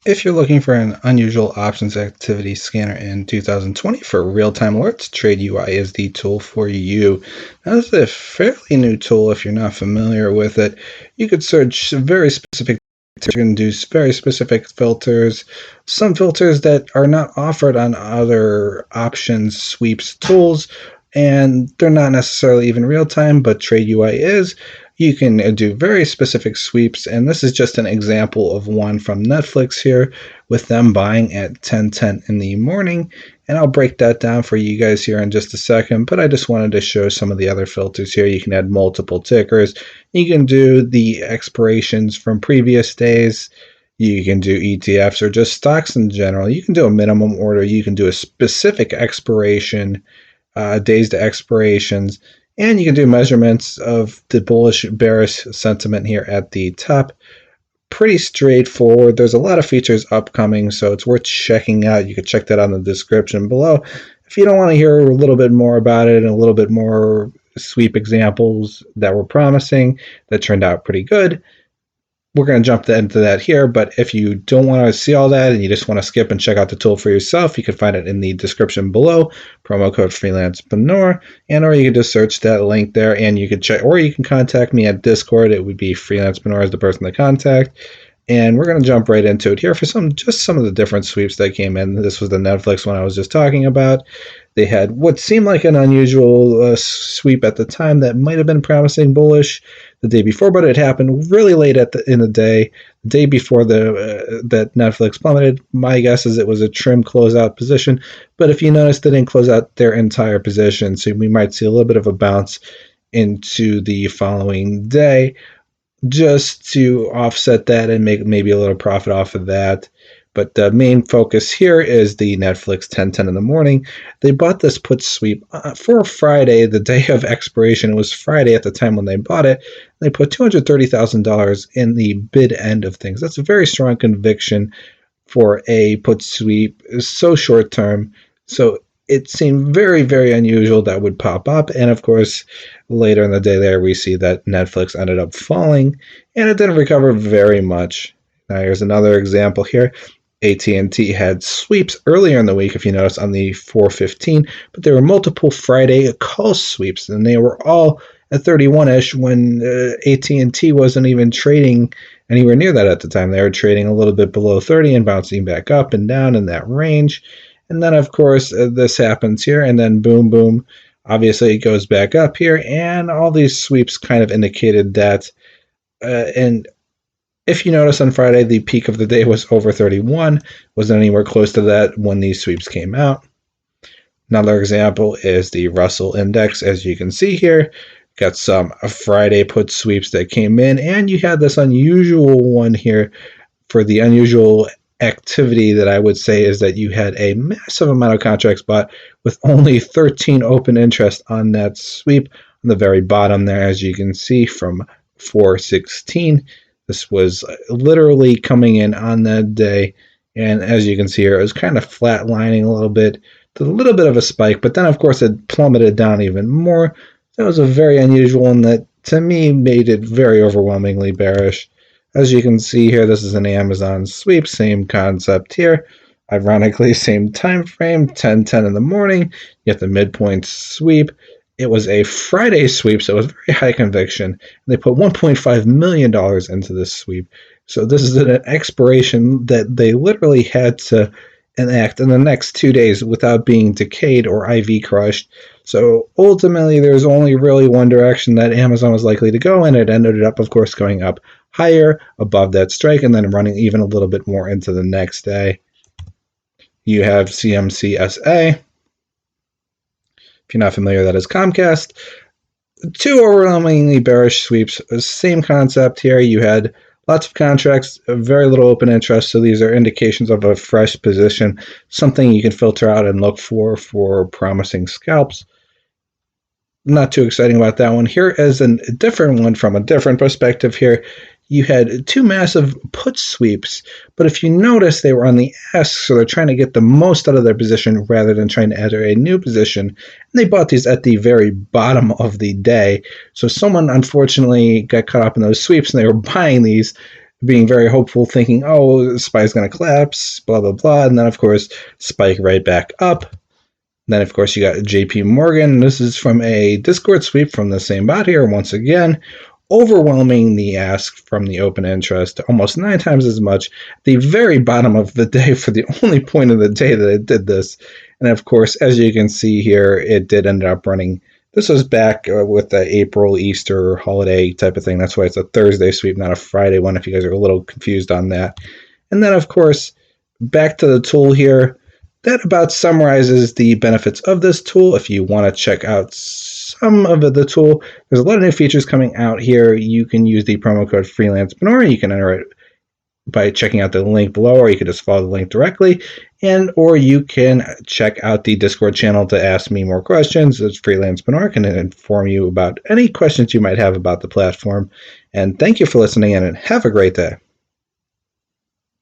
If you're looking for an unusual options activity scanner in 2020 for real-time alerts, TradeUI is the tool for you. Now, this is a fairly new tool if you're not familiar with it. You could search very specific, you can do very specific filters, some filters that are not offered on other options sweeps tools, and they're not necessarily even real-time, but TradeUI is. You can do very specific sweeps, and this is just an example of one from Netflix here with them buying at 10:10 in the morning, and I'll break that down for you guys here in just a second, but I just wanted to show some of the other filters here. You can add multiple tickers. You can do the expirations from previous days. You can do ETFs or just stocks in general. You can do a minimum order. You can do a specific expiration, days to expirations, and you can do measurements of the bullish bearish sentiment here at the top. Pretty straightforward. There's a lot of features upcoming, so it's worth checking out. You can check that on the description below. If you don't want to hear a little bit more about it and a little bit more sweep examples that were promising that turned out pretty good, we're going to jump into that here, but if you don't want to see all that and you just want to skip and check out the tool for yourself, you can find it in the description below, promo code freelancepreneur, and or you can just search that link there and you can check, or you can contact me at Discord. It would be freelancepreneur as the person to contact. And we're going to jump right into it here for some of the different sweeps that came in. This was the Netflix one I was just talking about. They had what seemed like an unusual sweep at the time that might have been promising bullish the day before, but it happened really late in the day before that Netflix plummeted. My guess is it was a trim closeout position, but if you notice, they didn't close out their entire position, so we might see a little bit of a bounce into the following day, just to offset that and make maybe a little profit off of that. But the main focus here is the Netflix 10:10 in the morning. They bought this put sweep for Friday, the day of expiration. It was Friday at the time when they bought it. They put $230,000 in the bid end of things. That's a very strong conviction for a put sweep. It's so short term. So it seemed very, very unusual that would pop up. And of course, later in the day there, we see that Netflix ended up falling and it didn't recover very much. Now, here's another example here. AT&T had sweeps earlier in the week, if you notice, on the 4:15, but there were multiple Friday call sweeps, and they were all at 31-ish when AT&T wasn't even trading anywhere near that at the time. They were trading a little bit below 30 and bouncing back up and down in that range. And then, of course, this happens here, and then boom, boom. Obviously, it goes back up here, and all these sweeps kind of indicated that. And if you notice on Friday, the peak of the day was over 31, wasn't anywhere close to that when these sweeps came out. Another example is the Russell Index. As you can see here, got some Friday put sweeps that came in, and you had this unusual one here for the unusual activity that I would say is that you had a massive amount of contracts bought with only 13 open interest on that sweep on the very bottom there, as you can see from 4:16. This was literally coming in on that day, and as you can see here, it was kind of flatlining a little bit, to a little bit of a spike, but then of course it plummeted down even more. That was a very unusual one that to me made it very overwhelmingly bearish. As you can see here, this is an Amazon sweep, same concept here. Ironically, same time frame, 10:10 in the morning. You have the midpoint sweep. It was a Friday sweep, so it was very high conviction. And they put $1.5 million into this sweep. So this is an expiration that they literally had to enact in the next 2 days without being decayed or IV crushed. So ultimately, there's only really one direction that Amazon was likely to go, and it ended up, of course, going up higher above that strike and then running even a little bit more into the next day. You have CMCSA. If you're not familiar, that is Comcast. Two overwhelmingly bearish sweeps. Same concept here. You had lots of contracts, very little open interest, so these are indications of a fresh position, something you can filter out and look for promising scalps. Not too exciting about that one. Here is a different one from a different perspective here. You had two massive put sweeps, but if you notice, they were on the ask, so they're trying to get the most out of their position rather than trying to enter a new position. And they bought these at the very bottom of the day, so someone unfortunately got caught up in those sweeps, and they were buying these being very hopeful, thinking, oh, SPY's going to collapse, blah, blah, blah. And then, of course, spike right back up. Then, of course, you got JP Morgan. This is from a Discord sweep from the same bot here. Once again, overwhelming the ask from the open interest, almost 9 times as much at the very bottom of the day for the only point of the day that it did this. And of course, as you can see here, it did end up running. This was back with the April Easter holiday type of thing. That's why it's a Thursday sweep, not a Friday one, if you guys are a little confused on that. And then, of course, back to the tool here. That about summarizes the benefits of this tool. If you want to check out some of the tool, there's a lot of new features coming out here. You can use the promo code freelancepreneur. You can enter it by checking out the link below, or you can just follow the link directly, or you can check out the Discord channel to ask me more questions. It's freelancepreneur, can inform you about any questions you might have about the platform. And thank you for listening, and have a great day.